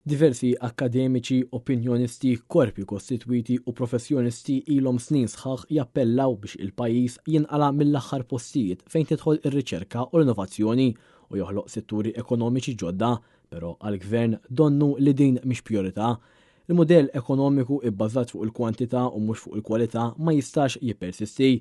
Diversi akademiċi, opinjonisti, korpi kostitwiti u professjonisti ilhom snin sħaħ jappellaw biex il-pajjiż jinqala mill-aħħar postijiet fejn tidħol ir-riċerka u l-innovazzjoni u joħloq setturi ekonomiċi ġodda, però għall-gvern donnu li din mhix priorità. Il-modell ekonomiku ibbażat fuq il-kwantità u mhux fuq il-kwalità ma jistax jippersisti.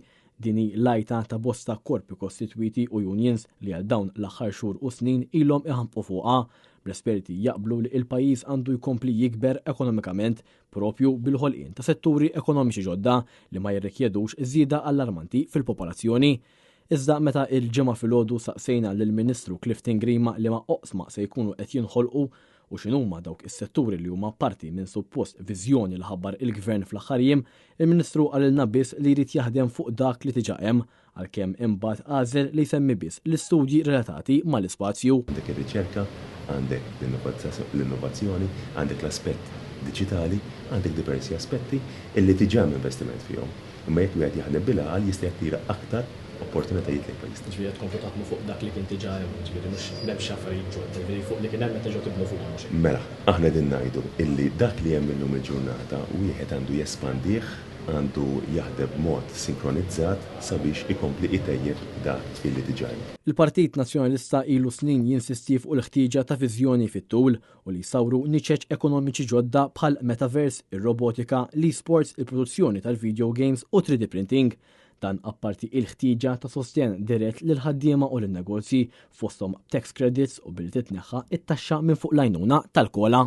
Dini lajta ta' bosta korpi kostitwiti u unions li għal dawn l-aħħar xhur u snin ilhom iħampqu fuqha. Bl-esperti jaqblu li il-pajjiż għandu jkompli jikber ekonomikament propju bil-ħolqien ta' setturi ekonomiċi ġodda li ma jirrikjedux żieda allarmanti fil-popolazzjoni. Iżda meta il-ġimgħa filgħodu saqsejna lill-Ministru Clifton Grima li ma oqsma se jkunu qed jinħolqu u x'inhuma dawk is-setturi li huma parti minn suppost viżjoni li ħabbar il-Gvern fl-aħħar jiem, il-Ministru qalilna biss li jrid jaħdem fuq dak li diġà hemm għalkemm imbagħad għażel li jsemmi biss l-istudji relatati mal-ispazju. Għandek ir-riċerka, għandek l-innovazzjoni, għandek l-aspett diġitali, għandek diversi aspetti illi diġà hemm investiment fihom. Imma jekk wieħed jaħdem bil-għal jista' jattira aktar opportunitajiet li pajjiż. Ġifieri tkun taħdmu fuq dak li kien diġà hemm, ġifieri mhux m'hemmx affarijiet ġodda, ġifieri fuq li kien hemm meta ġew tibnu fuq. Mela, aħna din ngħidu illi dak li hemm illum il-ġurnata wieħed għandu jespandih, għandu jaħdem mod sinkronizzat sabiex ikompli itejjeb dak illi diġà hemm. Il-Partit Nazzjonalista ilu snin jinsisti fuq il-ħtieġa ta' viżjoni fit-tul u li jsawru niċeċ ekonomiċi ġodda bħal metaverse, ir-robotika, l-e-sports, il-produzzjoni tal-video games u 3D printing. Dan apparti il-ħtieġa ta' sostien dirett lil ħaddiema u lin-negozji fosthom tax credits u billi titneħħa it-taxxa minn fuq l-għajnuna tal-kola.